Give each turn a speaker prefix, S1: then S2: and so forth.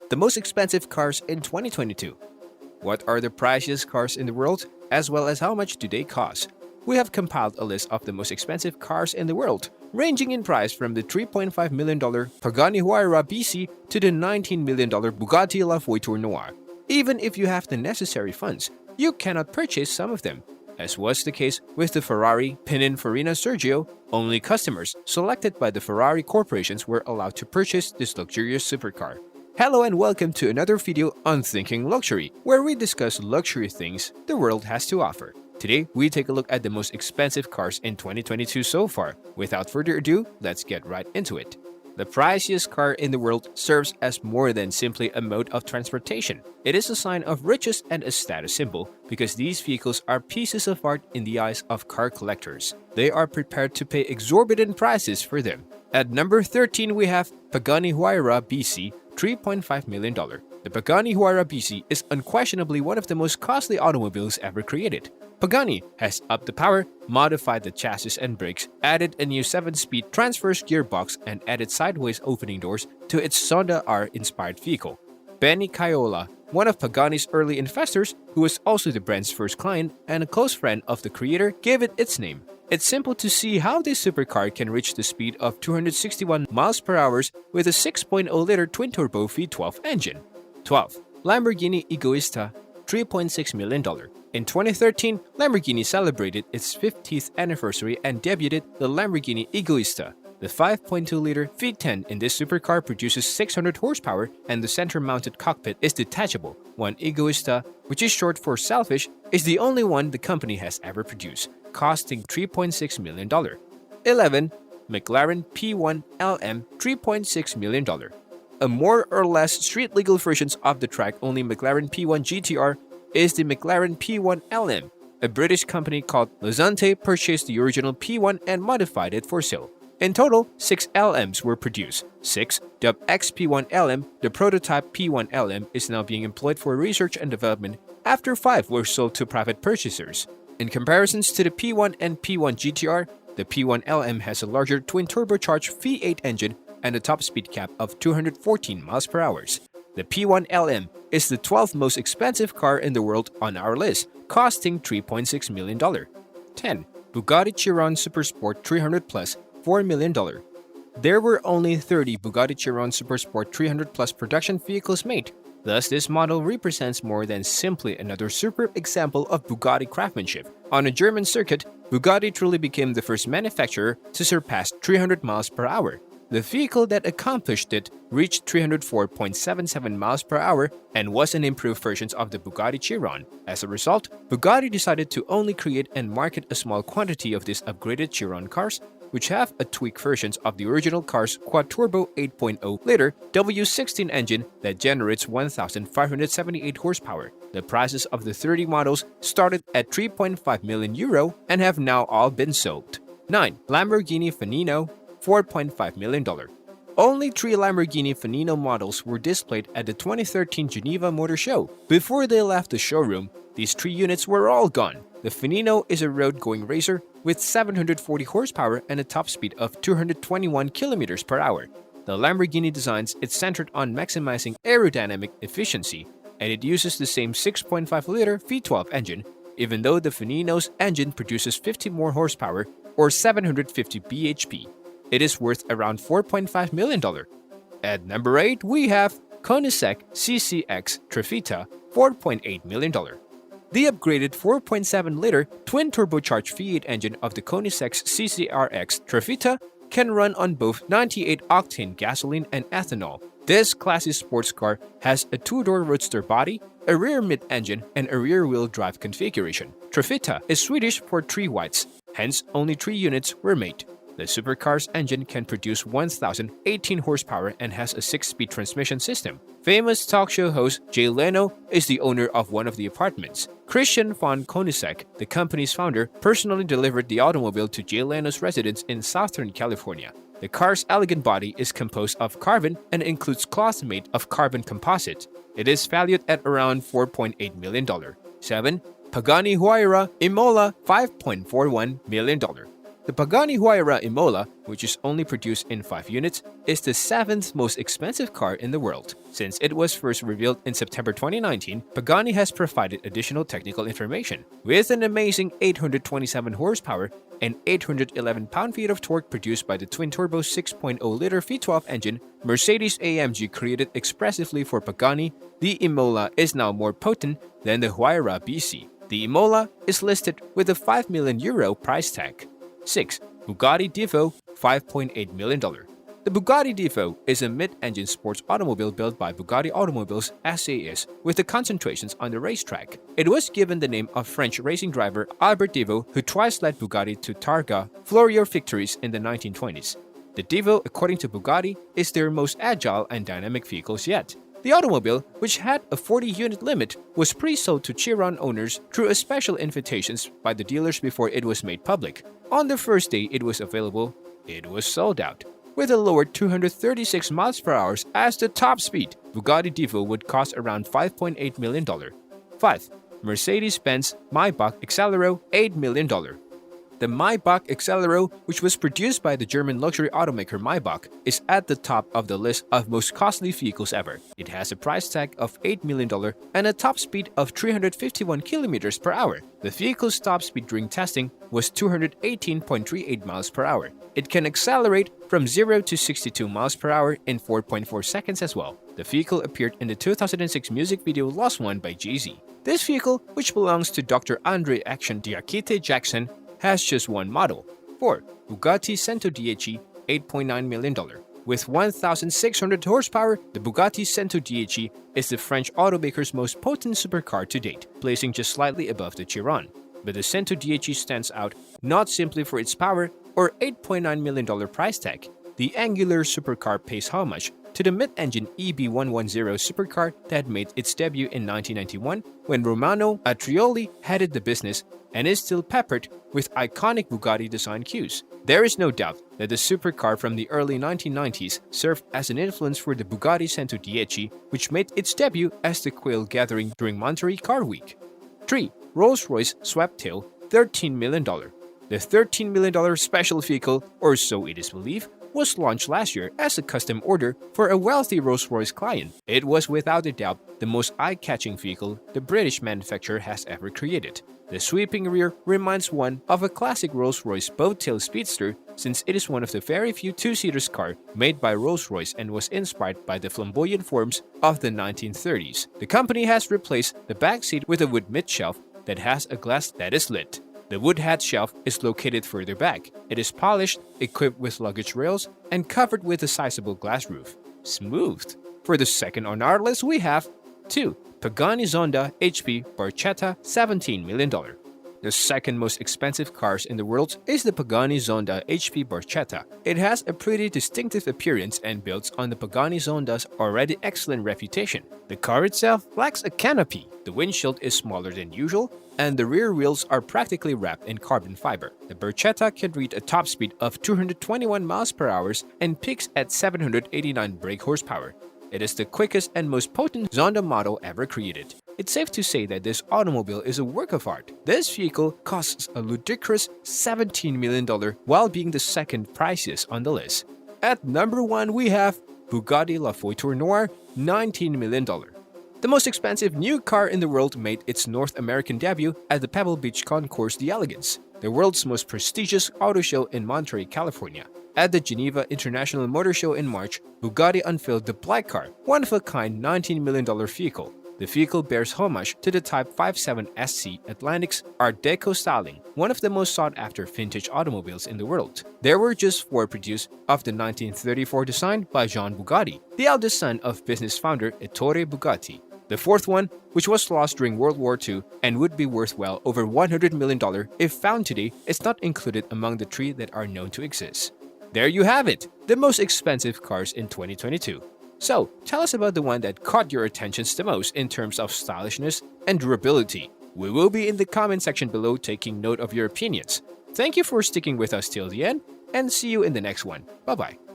S1: the most expensive cars in 2022. What are the priciest cars in the world, as well as how much do they cost? We have compiled a list of the most expensive cars in the world, ranging in price from the $3.5 million Pagani Huayra BC to the $19 million Bugatti Voiture Noire. Even if you have the necessary funds, you cannot purchase some of them. As was the case with the Ferrari Pininfarina Sergio, only customers selected by the Ferrari corporations were allowed to purchase this luxurious supercar. Hello and welcome to another video on Thinking Luxury, where we discuss luxury things the world has to offer. Today, we take a look at the most expensive cars in 2022 so far. Without further ado, let's get right into it. The priciest car in the world serves as more than simply a mode of transportation. It is a sign of riches and a status symbol because these vehicles are pieces of art in the eyes of car collectors. They are prepared to pay exorbitant prices for them. At number 13, we have Pagani Huayra BC, $3.5 million. The Pagani Huayra BC is unquestionably one of the most costly automobiles ever created. Pagani has upped the power, modified the chassis and brakes, added a new 7-speed transverse gearbox, and added sideways opening doors to its Zonda R-inspired vehicle. Benny Caiola, one of Pagani's early investors, who was also the brand's first client and a close friend of the creator, gave it its name. It's simple to see how this supercar can reach the speed of 261 miles per hour with a 6.0-liter twin-turbo V12 engine. 12. Lamborghini Egoista, $3.6 million. In 2013, Lamborghini celebrated its 50th anniversary and debuted the Lamborghini Egoista. The 5.2-liter V10 in this supercar produces 600 horsepower and the center-mounted cockpit is detachable. One Egoista, which is short for selfish, is the only one the company has ever produced, costing $3.6 million. 11. McLaren P1 LM, $3.6 million. A more or less street-legal version of the track-only McLaren P1 GTR is the McLaren P1 LM. A British company called Zonda purchased the original P1 and modified it for sale. In total, 6 LMs were produced. 6, dubbed XP1 LM, the prototype P1 LM is now being employed for research and development after 5 were sold to private purchasers. In comparisons to the P1 and P1 GTR, the P1 LM has a larger twin-turbocharged V8 engine and a top speed cap of 214 miles per hour. The P1 LM is the 12th most expensive car in the world on our list, costing $3.6 million. 10. Bugatti Chiron Supersport 300 Plus, $4 million. There were only 30 Bugatti Chiron Supersport 300 Plus production vehicles made. Thus, this model represents more than simply another superb example of Bugatti craftsmanship. On a German circuit, Bugatti truly became the first manufacturer to surpass 300 miles per hour. The vehicle that accomplished it reached 304.77 miles per hour and was an improved version of the Bugatti Chiron. As a result, Bugatti decided to only create and market a small quantity of these upgraded Chiron cars, which have a tweaked version of the original car's quad-turbo 8.0-liter W16 engine that generates 1,578 horsepower. The prices of the 30 models started at €3.5 million and have now all been sold. 9. Lamborghini Veneno, $4.5 million. Only 3 Lamborghini Veneno models were displayed at the 2013 Geneva Motor Show. Before they left the showroom, these 3 units were all gone. The Veneno is a road-going racer with 740 horsepower and a top speed of 221 km per hour. The Lamborghini designs is centered on maximizing aerodynamic efficiency, and it uses the same 6.5-liter V12 engine, even though the Veneno's engine produces 50 more horsepower or 750 bhp. It is worth around $4.5 million. At number 8, we have Koenigsegg CCXR Trevita, $4.8 million. The upgraded 4.7-liter twin-turbocharged V8 engine of the Koenigsegg CCRX Trevita can run on both 98-octane gasoline and ethanol. This classy sports car has a 2-door roadster body, a rear mid-engine, and a rear-wheel drive configuration. Trevita is Swedish for 3 whites, hence only 3 units were made. The supercar's engine can produce 1,018 horsepower and has a 6-speed transmission system. Famous talk show host Jay Leno is the owner of one of the apartments. Christian von Koenigsegg, the company's founder, personally delivered the automobile to Jay Leno's residence in Southern California. The car's elegant body is composed of carbon and includes cloth made of carbon composite. It is valued at around $4.8 million. 7. Pagani Huayra Imola, $5.41 million. The Pagani Huayra Imola, which is only produced in 5 units, is the 7th most expensive car in the world. Since it was first revealed in September 2019, Pagani has provided additional technical information. With an amazing 827 horsepower and 811 pound-feet of torque produced by the twin-turbo 6.0-liter V12 engine Mercedes-AMG created expressively for Pagani, the Imola is now more potent than the Huayra BC. The Imola is listed with a €5 million price tag. 6. Bugatti Divo, $5.8 million. The Bugatti Divo is a mid-engine sports automobile built by Bugatti Automobiles SAS with the concentrations on the racetrack. It was given the name of French racing driver Albert Divo, who twice led Bugatti to Targa Florio victories in the 1920s. The Divo, according to Bugatti, is their most agile and dynamic vehicles yet. The automobile, which had a 40-unit limit, was pre-sold to Chiron owners through a special invitations by the dealers before it was made public. On the first day it was available, it was sold out. With a lowered 236 miles per hour as the top speed, Bugatti Divo would cost around $5.8 million. 5. Mercedes-Benz Maybach Exelero, $8 million. The Maybach Exelero, which was produced by the German luxury automaker Maybach, is at the top of the list of most costly vehicles ever. It has a price tag of $8 million and a top speed of 351 km per hour. The vehicle's top speed during testing was 218.38 miles per hour. It can accelerate from 0 to 62 miles per hour in 4.4 seconds as well. The vehicle appeared in the 2006 music video Lost One by Jay-Z. This vehicle, which belongs to Dr. Andre Action Diakite Jackson, has just one model. 4. Bugatti Centodieci, $8.9 million. With 1,600 horsepower, the Bugatti Centodieci is the French automaker's most potent supercar to date, placing just slightly above the Chiron. But the Centodieci stands out not simply for its power or $8.9 million price tag. The angular supercar pays homage to the mid-engine EB110 supercar that made its debut in 1991 when Romano Atrioli headed the business and is still peppered with iconic Bugatti design cues. There is no doubt that the supercar from the early 1990s served as an influence for the Bugatti Centodieci, which made its debut as the quail gathering during Monterey Car Week. 3. Rolls-Royce Sweptail, $13 million. The $13 million special vehicle, or so it is believed, was launched last year as a custom order for a wealthy Rolls-Royce client. It was without a doubt the most eye-catching vehicle the British manufacturer has ever created. The sweeping rear reminds one of a classic Rolls-Royce boat-tail speedster, since it is one of the very few two-seater cars made by Rolls-Royce and was inspired by the flamboyant forms of the 1930s. The company has replaced the back seat with a wood mid-shelf that has a glass that is lit. The wood hatch shelf is located further back. It is polished, equipped with luggage rails, and covered with a sizable glass roof. Smooth! For the second on our list we have 2. Pagani Zonda HP Barchetta, $17 million. The second most expensive cars in the world is the Pagani Zonda HP Barchetta. It has a pretty distinctive appearance and builds on the Pagani Zonda's already excellent reputation. The car itself lacks a canopy, the windshield is smaller than usual, and the rear wheels are practically wrapped in carbon fiber. The Barchetta can reach a top speed of 221 miles per hour and peaks at 789 brake horsepower. It is the quickest and most potent Zonda model ever created. It's safe to say that this automobile is a work of art. This vehicle costs a ludicrous $17 million while being the second priciest on the list. At number 1 we have Bugatti Voiture Noire, $19 million. The most expensive new car in the world made its North American debut at the Pebble Beach Concours d'Elegance, the world's most prestigious auto show in Monterey, California. At the Geneva International Motor Show in March, Bugatti unveiled the Black Car, one-of-a-kind $19 million vehicle. The vehicle bears homage to the Type 57 SC Atlantic's Art Deco styling, one of the most sought-after vintage automobiles in the world. There were just 4 produced of the 1934 design by Jean Bugatti, the eldest son of business founder Ettore Bugatti. The 4th one, which was lost during World War II and would be worth well over $100 million if found today, is not included among the 3 that are known to exist. There you have it, the most expensive cars in 2022. So, tell us about the one that caught your attentions the most in terms of stylishness and durability. We will be in the comment section below taking note of your opinions. Thank you for sticking with us till the end, and see you in the next one. Bye-bye.